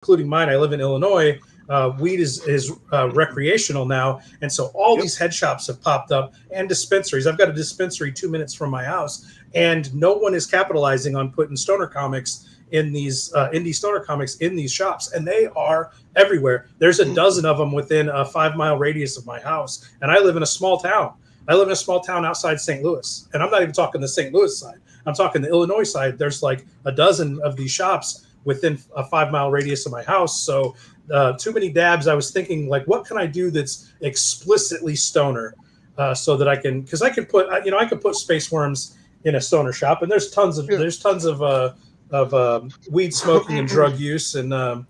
including mine. I live in Illinois. Weed is recreational now, and so all Yep. these head shops have popped up and dispensaries. I've got a dispensary 2 minutes from my house, and no one is capitalizing on putting stoner comics in these indie stoner comics in these shops, and they are everywhere. There's a dozen of them within a 5 mile radius of my house, and I live in a small town. I live in a small town outside St. Louis, and I'm not even talking the St. Louis side. I'm talking the Illinois side. There's like a dozen of these shops within a 5 mile radius of my house. So too many dabs. I was thinking, like, what can I do that's explicitly stoner, so that I can, because I can put, I can put Space Worms in a stoner shop, and there's tons of weed smoking and drug use, and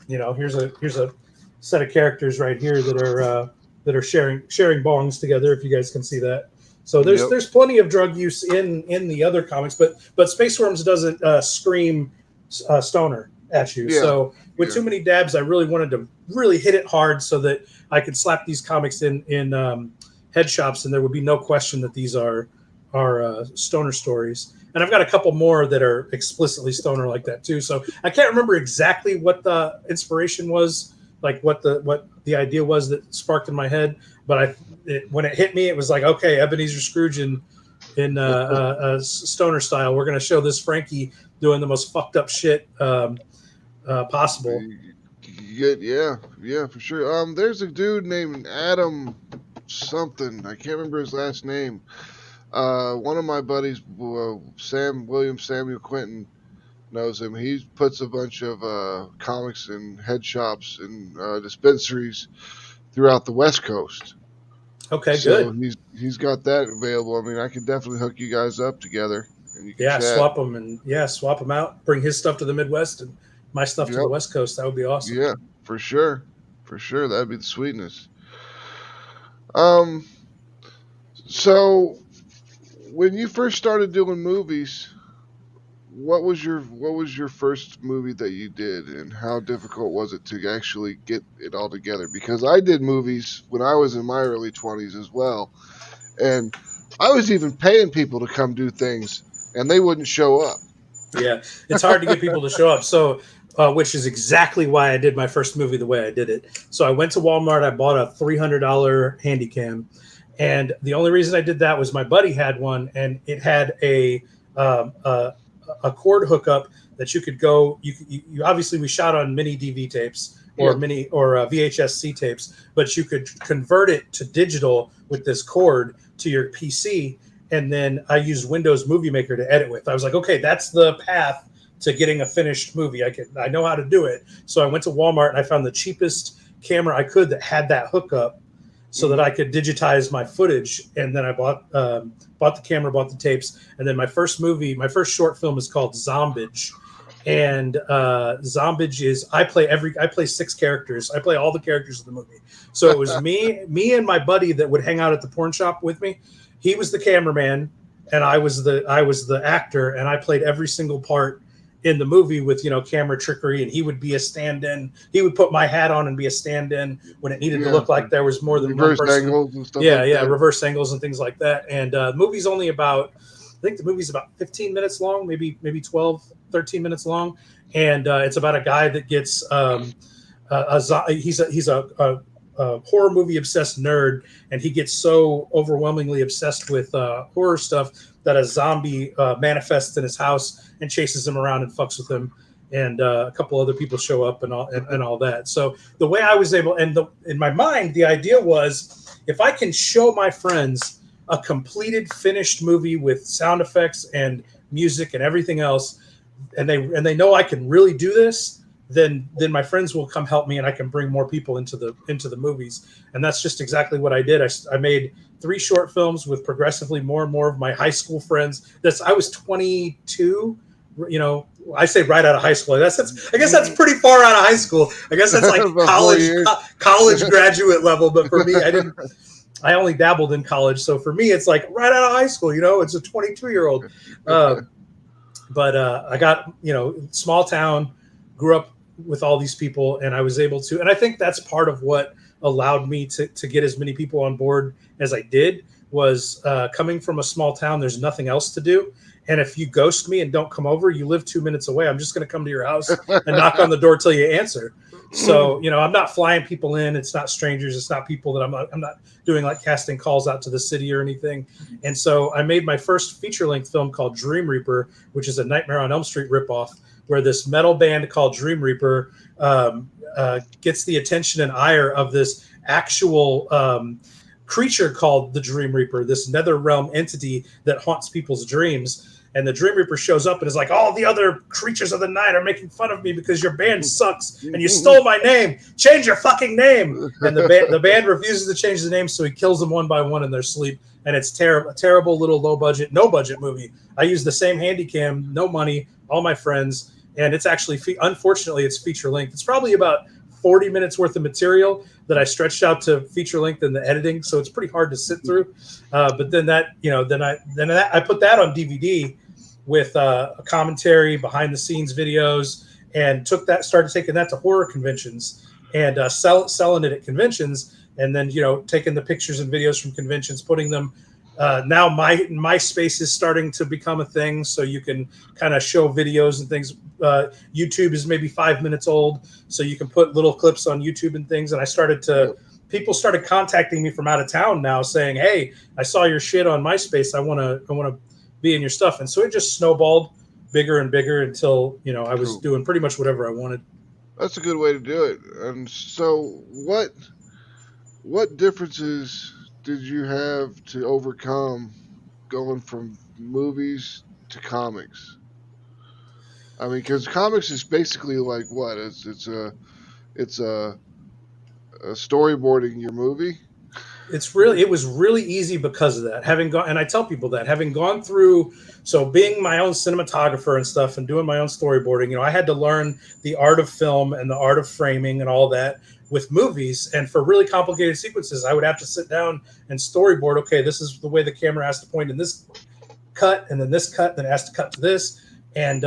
here's a set of characters right here that are sharing bongs together. If you guys can see that. So there's plenty of drug use in the other comics, but Space Worms doesn't scream stoner at you. So with too many dabs, I really wanted to really hit it hard so that I could slap these comics in head shops, and there would be no question that these are stoner stories. And I've got a couple more that are explicitly stoner like that too. So I can't remember exactly what the inspiration was, like what the idea was that sparked in my head. But when it hit me, it was like, okay, Ebenezer Scrooge in stoner style. We're going to show this Frankie doing the most fucked up shit possible. Yeah, for sure. There's a dude named Adam something. I can't remember his last name. One of my buddies, Samuel Quinton, knows him. He puts a bunch of comics in head shops and dispensaries throughout the West Coast. Okay, so good. He's got that available. I mean, I could definitely hook you guys up together. And you can chat. Swap them out. Bring his stuff to the Midwest and my stuff to the West Coast. That would be awesome. Yeah, for sure. That'd be the sweetness. So when you first started doing movies, what was your first movie that you did, and how difficult was it to actually get it all together? Because I did movies when I was in my early 20s as well, and I was even paying people to come do things, and they wouldn't show up. Yeah, it's hard to get people to show up. So, which is exactly why I did my first movie the way I did it. So I went to Walmart. I bought a $300 Handycam, and the only reason I did that was my buddy had one, and it had a cord hookup that you could go. You obviously, we shot on mini DV tapes or VHS-C tapes, but you could convert it to digital with this cord to your PC. And then I used Windows Movie Maker to edit with. I was like, okay, that's the path to getting a finished movie. I know how to do it. So I went to Walmart and I found the cheapest camera I could that had that hookup, so that I could digitize my footage. And then I bought the camera, bought the tapes, and then my first short film is called Zombage. And Zombage is I play 6 characters. I play all the characters of the movie. So it was me and my buddy that would hang out at the porn shop with me. He was the cameraman, and I was the actor, and I played every single part in the movie with camera trickery, and he would be a stand-in. He would put my hat on and be a stand-in when it needed to look like there was more than reverse one person. Angles and stuff Reverse angles and things like that. And the movie's only about, I think the movie's about 15 minutes long, maybe 12, 13 minutes long, and it's about a guy that gets he's a horror movie obsessed nerd, and he gets so overwhelmingly obsessed with horror stuff that a zombie manifests in his house and chases him around and fucks with him, and a couple other people show up and all that. So the way I was able, in my mind, the idea was, if I can show my friends a completed, finished movie with sound effects and music and everything else, and they know I can really do this, then my friends will come help me, and I can bring more people into the movies. And that's just exactly what I did. I made 3 short films with progressively more and more of my high school friends. I was 22, I say right out of high school. I guess that's pretty far out of high school. I guess that's like college graduate level. But for me, I only dabbled in college. So for me, it's like right out of high school, it's a 22-year-old. But I got, small town, grew up with all these people, and I was able to, and I think that's part of what allowed me to get as many people on board as I did, was coming from a small town. There's nothing else to do. And if you ghost me and don't come over, you live 2 minutes away. I'm just going to come to your house and knock on the door till you answer. So, I'm not flying people in. It's not strangers. It's not people that I'm not doing like casting calls out to the city or anything. And so I made my first feature-length film called Dream Reaper, which is a Nightmare on Elm Street ripoff, where this metal band called Dream Reaper gets the attention and ire of this actual creature called the Dream Reaper, this nether realm entity that haunts people's dreams. And the Dream Reaper shows up and is like, all the other creatures of the night are making fun of me because your band sucks and you stole my name. Change your fucking name. And the band refuses to change the name, so he kills them one by one in their sleep. And it's terrible, a terrible little no budget movie. I use the same handy cam, no money, all my friends. And it's actually, unfortunately, it's feature length. It's probably about 40 minutes worth of material that I stretched out to feature length in the editing. So it's pretty hard to sit through. But then I put that on DVD with a commentary, behind the scenes videos, and started taking that to horror conventions and selling it at conventions. And then, taking the pictures and videos from conventions, putting them, now my space is starting to become a thing. So you can kind of show videos and things. YouTube is maybe 5 minutes old, so you can put little clips on YouTube and things. And people started contacting me from out of town now saying, hey, I saw your shit on MySpace. I want to be in your stuff. And so it just snowballed bigger and bigger until, I was doing pretty much whatever I wanted. That's a good way to do it. And so what differences did you have to overcome going from movies to comics? I mean, because comics is basically like what? It's storyboarding your movie. It was really easy because of that. And I tell people that, having gone through, so being my own cinematographer and stuff and doing my own storyboarding, I had to learn the art of film and the art of framing and all that with movies. And for really complicated sequences, I would have to sit down and storyboard, okay, this is the way the camera has to point in this cut, and then this cut, then it has to cut to this. And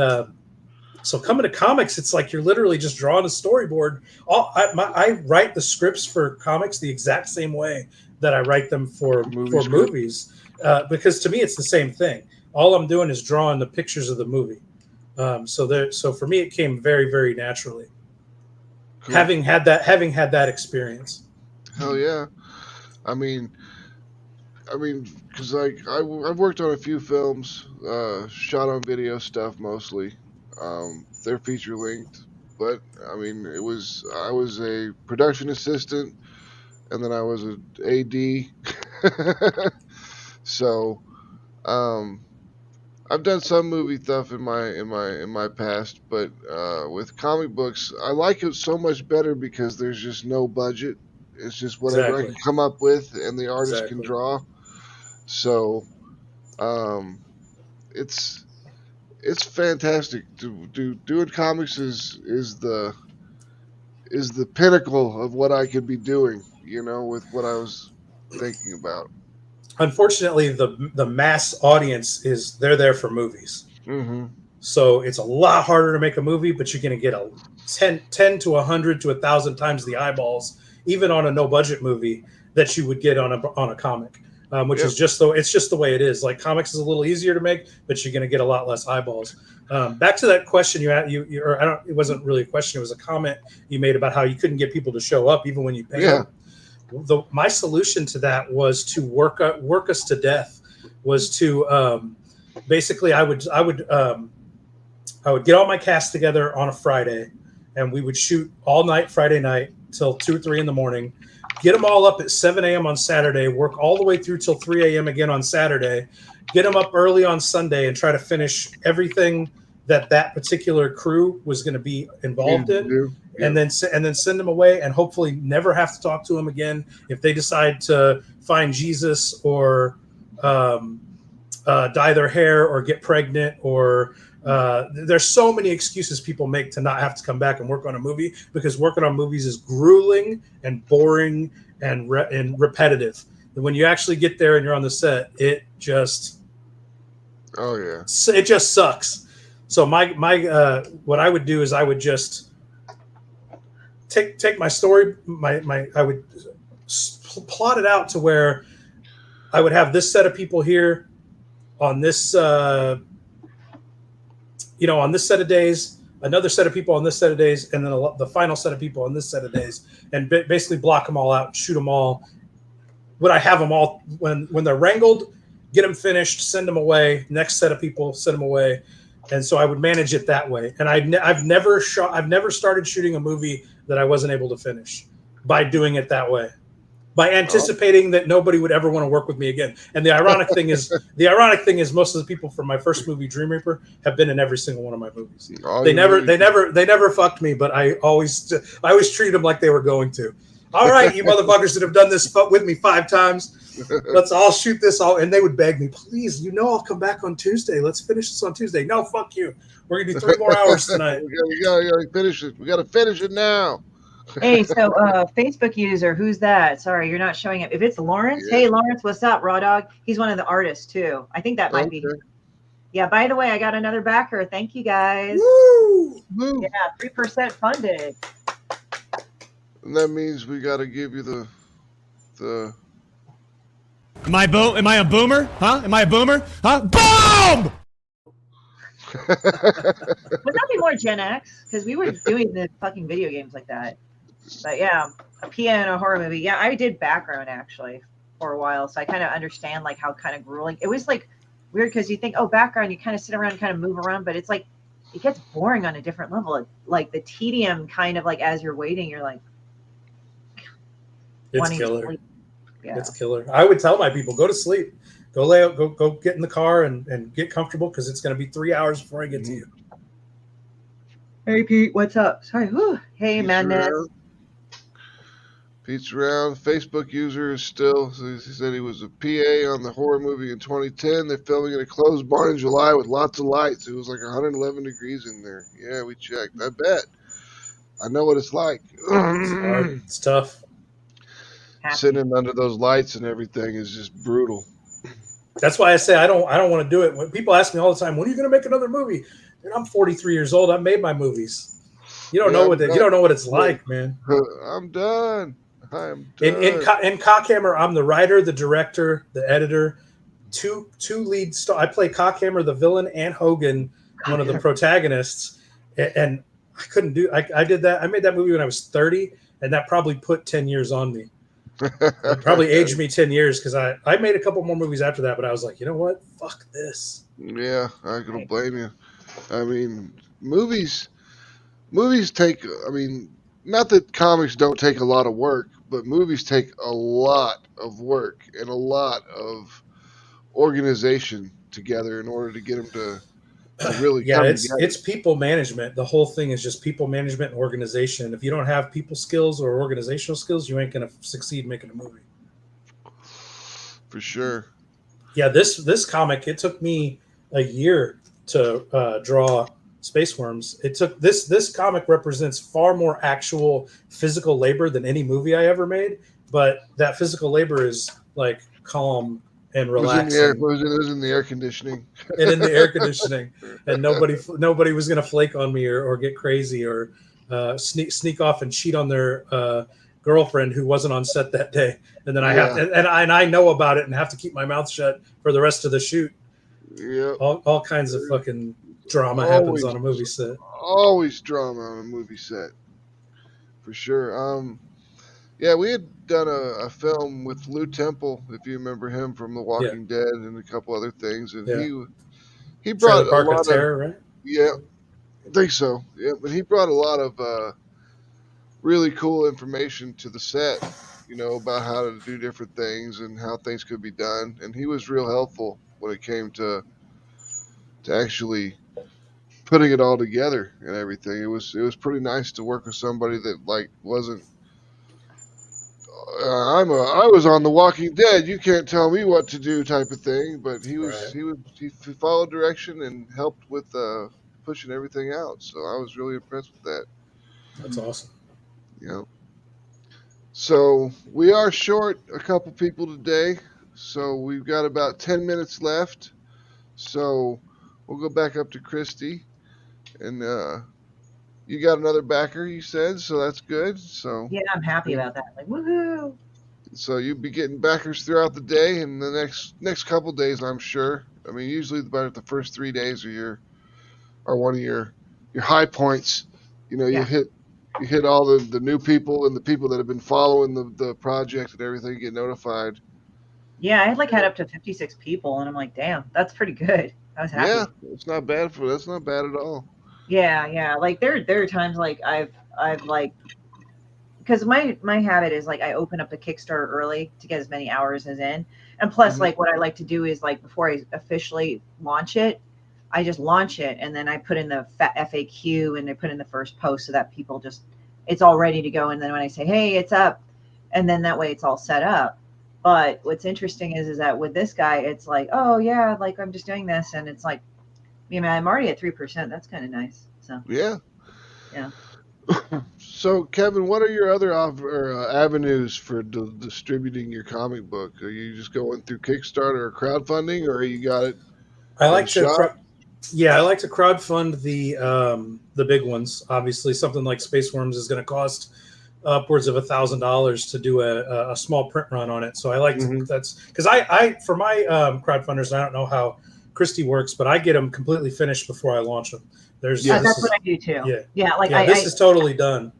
so coming to comics, it's like you're literally just drawing a storyboard. I write the scripts for comics the exact same way that I write them for movies, because to me it's the same thing. All I'm doing is drawing the pictures of the movie. So for me it came very, very naturally. Cool. Having had that experience. Hell yeah. I mean, because I've worked on a few films, shot on video stuff mostly. They're feature length, but I mean, I was a production assistant, and then I was an AD. So, I've done some movie stuff in my past, but with comic books, I like it so much better because there's just no budget. It's just whatever I can come up with, and the artist can draw. So, it's fantastic. Doing comics is the pinnacle of what I could be doing, with what I was thinking about. Unfortunately, the mass audience they're there for movies. Mm-hmm. So it's a lot harder to make a movie, but you're going to get 10 to 100 to 1,000 times the eyeballs, even on a no budget movie, that you would get on a comic. Which is just the way it is. Like comics is a little easier to make, but you're going to get a lot less eyeballs. Back to that question it wasn't really a question. It was a comment you made about how you couldn't get people to show up even when you pay them. My solution to that was to work us to death. Was to basically I would get all my cast together on a Friday, and we would shoot all night Friday night till 2 or 3 in the morning. Get them all up at 7 a.m. on Saturday, work all the way through till 3 a.m. again on Saturday, get them up early on Sunday, and try to finish everything that particular crew was going to be involved in, and then send them away, and hopefully never have to talk to them again if they decide to find Jesus or dye their hair or get pregnant or there's so many excuses people make to not have to come back and work on a movie, because working on movies is grueling and boring and repetitive. And when you actually get there and you're on the set, it just it just sucks. So my what I would do is I would just take my story, I would plot it out to where I would have this set of people here on this on this set of days, another set of people on this set of days, and then the final set of people on this set of days, and basically block them all out and shoot them all. Would I have them all when they're wrangled, get them finished, send them away, next set of people, send them away. And so I would manage it that way. And I've never started shooting a movie that I wasn't able to finish by doing it that way, by anticipating that nobody would ever want to work with me again. And the ironic thing is most of the people from my first movie, Dream Reaper, have been in every single one of my movies. They never fucked me, but I always treated them like they were going to. All right, you motherfuckers that have done this with me 5 times, let's all shoot this all. And they would beg me, please, I'll come back on Tuesday. Let's finish this on Tuesday. No, fuck you. We're gonna do 3 more hours tonight. we gotta finish it. We gotta finish it now. Hey, so Facebook user, who's that? Sorry, you're not showing up. If it's Lawrence, Hey Lawrence, what's up, Raw Dog? He's one of the artists too. I think that might be. Yeah. By the way, I got another backer. Thank you guys. Woo! Yeah, 3% funded. And that means we got to give you the. Am I a boomer? Huh? Am I a boomer? Huh? Boom! Would that be more Gen X? Because we were doing the fucking video games like that. But yeah, a PA in a horror movie. Yeah, I did background actually for a while, so I kind of understand like how kind of grueling it was. Like weird because you think, oh, background, you kind of sit around, kind of move around, but it's like it gets boring on a different level. Like the tedium, kind of like as you're waiting, you're like. It's killer. Yeah. It's killer. I would tell my people, go to sleep, go lay out, go get in the car and get comfortable because it's going to be 3 hours before I get to you. Hey Pete, what's up? Sorry. Whew. Hey Madness. Pete's around. Facebook user is still. So he said he was a PA on the horror movie in 2010. They're filming in a closed barn in July with lots of lights. It was like 111 degrees in there. Yeah, we checked. I bet. I know what it's like. It's hard. It's tough. Sitting under those lights and everything is just brutal. That's why I say I don't want to do it. When people ask me all the time, when are you going to make another movie? And I'm 43 years old. I've made my movies. You don't know what it's like, man. I'm done. I'm done. In Cockhammer, I'm the writer, the director, the editor, two lead stars. I play Cockhammer, the villain, and Hogan, one of the protagonists. And I couldn't do. I did that. I made that movie when I was 30, and that probably put 10 years on me. It probably aged me 10 years because I made a couple more movies after that, but I was like, you know what? Fuck this. Yeah, I don't blame you. I mean, movies take, not that comics don't take a lot of work, but movies take a lot of work and a lot of organization together in order to get them to really come together. It's people management. The whole thing is just people management and organization. If you don't have people skills or organizational skills, you ain't going to succeed making a movie. For sure. Yeah, this comic, it took me a year to draw Space Worms. It took this comic represents far more actual physical labor than any movie I ever made, but that physical labor is like calm and relaxing. It was in the air conditioning. And in the air conditioning. And nobody was going to flake on me or get crazy or sneak off and cheat on their girlfriend who wasn't on set that day. And then I know about it and have to keep my mouth shut for the rest of the shoot. Yeah. All kinds of fucking drama happens on a movie set. Always drama on a movie set. For sure. Yeah, we had done a film with Lou Temple, if you remember him from The Walking Dead and a couple other things, and he brought a lot of Terror, right? Yeah, I think so. Yeah, but he brought a lot of really cool information to the set, about how to do different things and how things could be done, and he was real helpful when it came to actually putting it all together and everything. It was pretty nice to work with somebody that wasn't. I was on The Walking Dead. You can't tell me what to do, type of thing. But he followed direction and helped with pushing everything out. So I was really impressed with that. That's awesome. Yeah. So we are short a couple people today. So we've got about 10 minutes left. So we'll go back up to Christie, and you got another backer, you said, so that's good. So yeah, I'm happy about that. Like, woohoo! So you'll be getting backers throughout the day and the next couple days, I'm sure. I mean, usually about the first 3 days are one of your high points. You know, Yeah. you hit all the new people and the people that have been following the project and everything get notified. Yeah, I had like had up to 56 people, and I'm like, damn, that's pretty good. I was happy. Yeah, that's not bad at all. Yeah. Like there are times like I've like, because my habit is like I open up the Kickstarter early to get as many hours as in, and plus Mhm. like what I like to do is like before I officially launch it, I just launch it and then I put in the FAQ and I put in the first post so that people just it's all ready to go, and then when I say hey it's up, and then that way it's all set up. But what's interesting is that with this guy it's like, oh yeah, like I'm just doing this, and it's like, I mean, I'm already at 3%. That's kind of nice. So Yeah. yeah. So, Kevin, what are your other avenues for distributing your comic book? Are you just going through Kickstarter or crowdfunding, or you got it I in like to, shop? I like to crowdfund the big ones. Obviously, something like Space Worms is going to cost upwards of $1,000 to do a small print run on it. So I like to, Mhm. that's because I for my crowdfunders, I don't know how Christie works, but I get them completely finished before I launch them. There's Yeah. this That's is what I do too. yeah Yeah, like yeah this is totally done.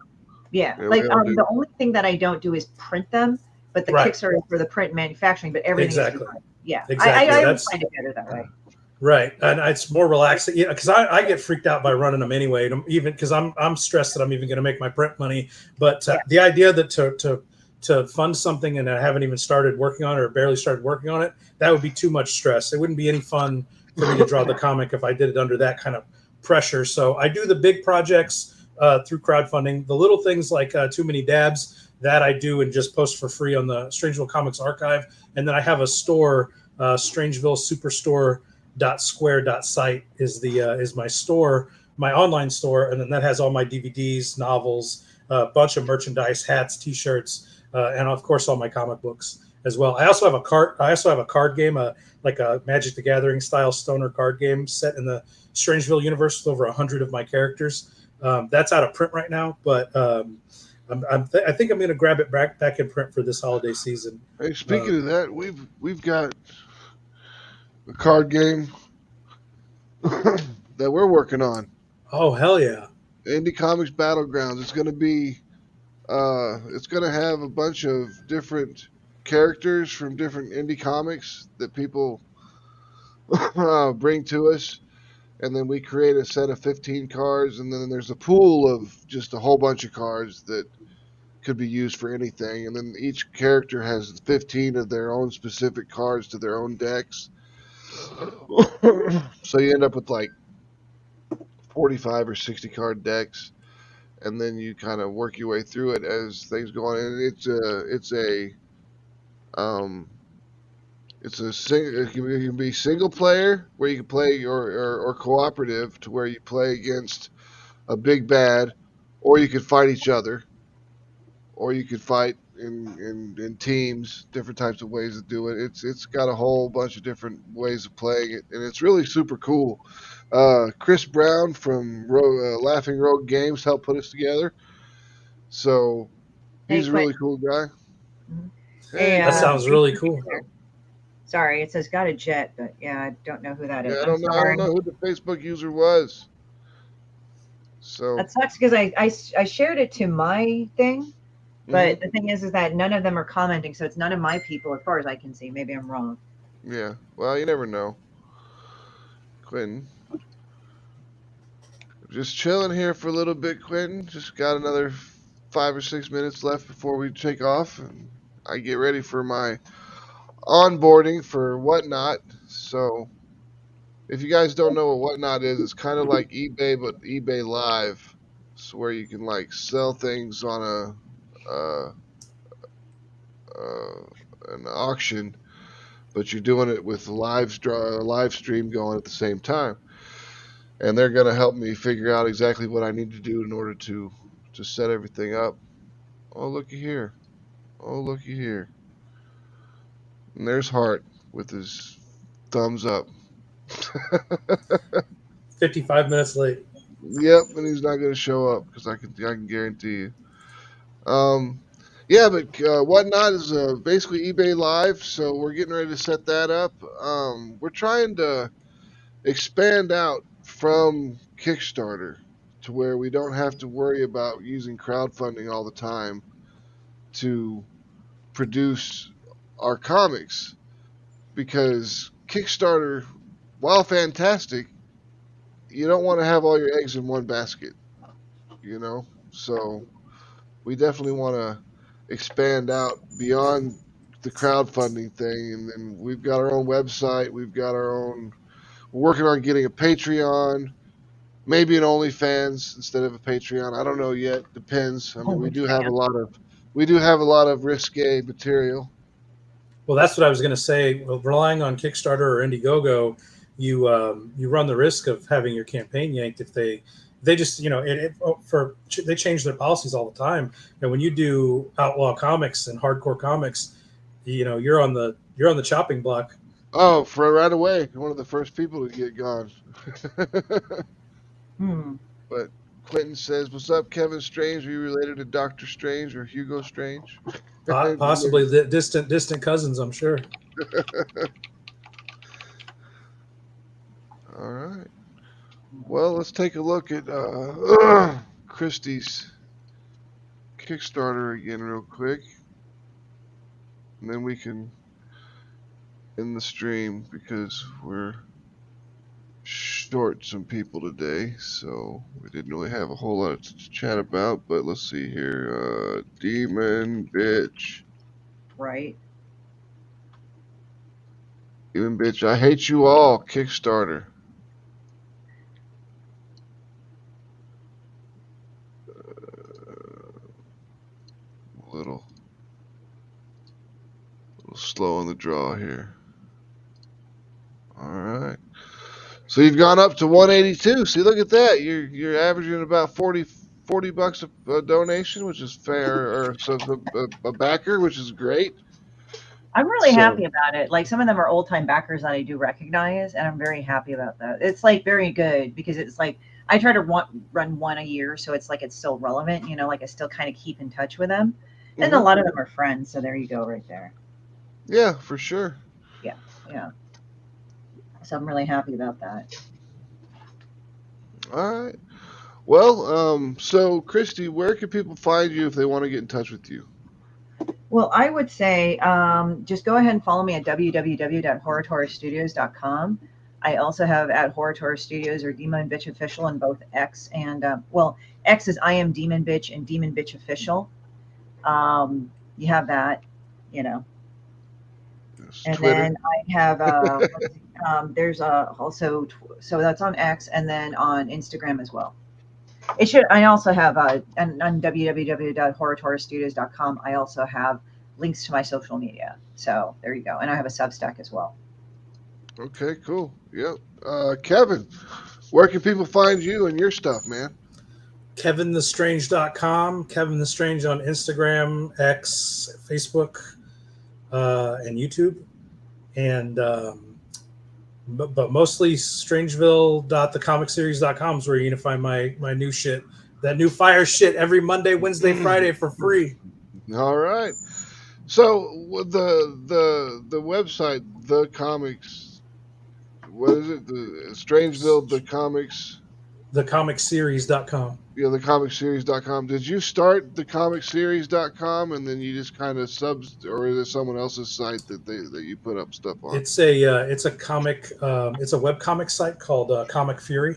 yeah, Yeah, we like all do. the only thing that I don't do is print them, but the Right. Kickstarter is for the print and manufacturing, but everything Exactly. is done. Yeah, Exactly. I That's find it better that way. right, and it's more relaxing. Yeah, because I get freaked out by running them anyway. Even because I'm stressed that I'm even going to make my print money. But Yeah. the idea that to fund something and I haven't even started working on it or barely started working on it, that would be too much stress. It wouldn't be any fun for me to draw the comic if I did it under that kind of pressure. So I do the big projects through crowdfunding. The little things like Too Many Dabs, that I do and just post for free on the Strangeville Comics archive. And then I have a store, Strangeville Superstore .square.site is my store, my online store, and then that has all my DVDs, novels, a bunch of merchandise, hats, T-shirts, and of course all my comic books as well. I also have a card game, like a Magic the Gathering style stoner card game set in the Strangeville universe with over 100 of my characters. That's out of print right now, but I think I'm going to grab it back in print for this holiday season. Hey, speaking of that, we've got a card game that we're working on. Oh hell yeah! Indie Comics Battlegrounds. It's gonna have a bunch of different characters from different indie comics that people bring to us, and then we create a set of 15 cards, and then there's a pool of just a whole bunch of cards that could be used for anything, and then each character has 15 of their own specific cards to their own decks. So you end up with like 45 or 60 card decks, and then you kind of work your way through it as things go on. And it can be single player where you can play or cooperative to where you play against a big bad, or you could fight each other, or you could fight in teams, different types of ways to do it. It's got a whole bunch of different ways of playing it, and it's really super cool. Chris Brown from Laughing Rogue Games helped put us together, so he's a really cool guy. Hey, That sounds really cool. Sorry, it says got a jet, but yeah, I don't know who that is. Yeah, I don't know who the Facebook user was. So that sucks because I shared it to my thing, but the thing is that none of them are commenting, so it's none of my people as far as I can see. Maybe I'm wrong. Yeah, well, you never know. Quentin, just chilling here for a little bit, Quentin. Just got another 5 or 6 minutes left before we take off, and I get ready for my onboarding for Whatnot. So if you guys don't know what Whatnot is, it's kind of like eBay, but eBay Live. It's where you can like sell things on an auction, but you're doing it with a live stream going at the same time. And they're going to help me figure out exactly what I need to do in order to set everything up. Oh, looky here. Oh, looky here. And there's Hart with his thumbs up. 55 minutes late. Yep, and he's not going to show up because I can guarantee you. Yeah, but Whatnot is basically eBay Live, so we're getting ready to set that up. We're trying to expand out from Kickstarter to where we don't have to worry about using crowdfunding all the time to produce our comics, because Kickstarter, while fantastic, you don't want to have all your eggs in one basket, you know? So we definitely want to expand out beyond the crowdfunding thing. And then we've got our own website. We're working on getting a Patreon, maybe an OnlyFans instead of a Patreon. I don't know yet. Depends. I mean, we do have a lot of risque material. Well, that's what I was going to say. Well, relying on Kickstarter or Indiegogo, you run the risk of having your campaign yanked if they just they change their policies all the time. And when you do outlaw comics and hardcore comics, you're on the chopping block. Oh, for right away, one of the first people to get gone. But Quentin says, "What's up, Kevin Strange? Are you related to Doctor Strange or Hugo Strange?" Possibly the distant cousins, I'm sure. All right. Well, let's take a look at Christie's Kickstarter again real quick. And then we can end the stream because we're short some people today. So we didn't really have a whole lot to chat about. But let's see here. Demon Bitch. Right. Demon Bitch, I hate you all. Kickstarter. A little slow on the draw here. All right. So you've gone up to 182. See, look at that. You're averaging about 40 bucks a donation, which is fair, or a backer, which is great. I'm really happy about it. Like, some of them are old time backers that I do recognize, and I'm very happy about that. It's like very good because it's like I try to run one a year, so it's like it's still relevant. Like I still kind of keep in touch with them, and a lot of them are friends. So there you go, right there. Yeah, for sure. Yeah. So I'm really happy about that. All right. Well, so Christy, where can people find you if they want to get in touch with you? Well, I would say just go ahead and follow me at www.horrortorstudios.com. I also have at Horror Tour Studios or Demon Bitch Official in both X and X is I am Demon Bitch and Demon Bitch Official. You have that, And Twitter. then I have there's also so that's on X and then on Instagram as well. I also have on www.horrortorstudios.com. I also have links to my social media. So there you go. And I have a Substack as well. Okay, cool. Yep. Kevin, where can people find you and your stuff, man? KevinTheStrange.com, Kevin the Strange on Instagram, X, Facebook, and YouTube. And but mostly Strangeville.thecomicseries.com is where you're gonna find my new shit, that new fire shit every Monday, Wednesday, Friday for free. All right. So the website, the comics, what is it? The Strangeville, the comics. Thecomicseries.com. Yeah, thecomicseries.com. Did you start thecomicseries.com and then you just kind of or is it someone else's site that you put up stuff on? It's a comic, it's a webcomic site called Comic Fury,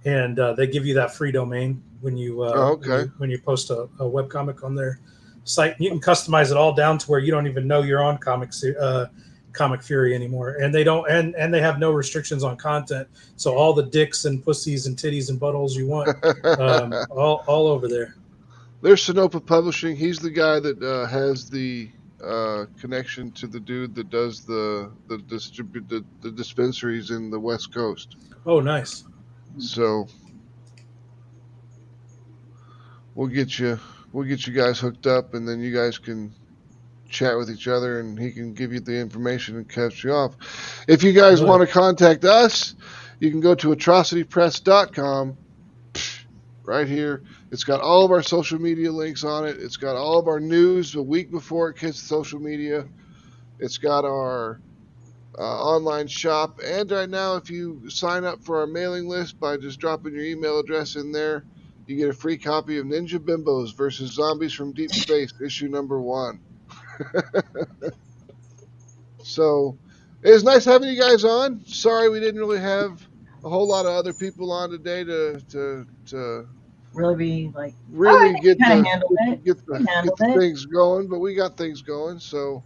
and they give you that free domain when you when you post a webcomic on their site. You can customize it all down to where you don't even know you're on Comic Fury anymore, and they don't and they have no restrictions on content. So all the dicks and pussies and titties and buttholes you want, all over there. There's Sonoma Publishing. He's the guy that has the connection to the dude that does the dispensaries in the West Coast. Oh, nice. So we'll get you guys hooked up, and then you guys can chat with each other, and he can give you the information and catch you off. If you guys want to contact us, you can go to atrocitypress.com right here. It's got all of our social media links on it. It's got all of our news a week before it hits social media. It's got our online shop. And right now, if you sign up for our mailing list by just dropping your email address in there, you get a free copy of Ninja Bimbos versus Zombies from Deep Space, issue number 1. So it was nice having you guys on. Sorry we didn't really have a whole lot of other people on today to Really be like, oh, I really think we get kind of the handled it. get We the get handled the it. things going, but we got things going. So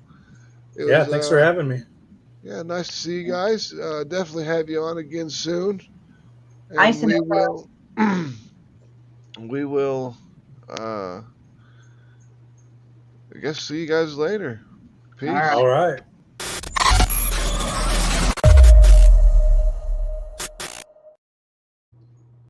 it Yeah, was thanks for having me. yeah, nice to see you guys. Definitely have you on again soon, Ice and and we will we will I guess see you guys later. All Peace. right. All right.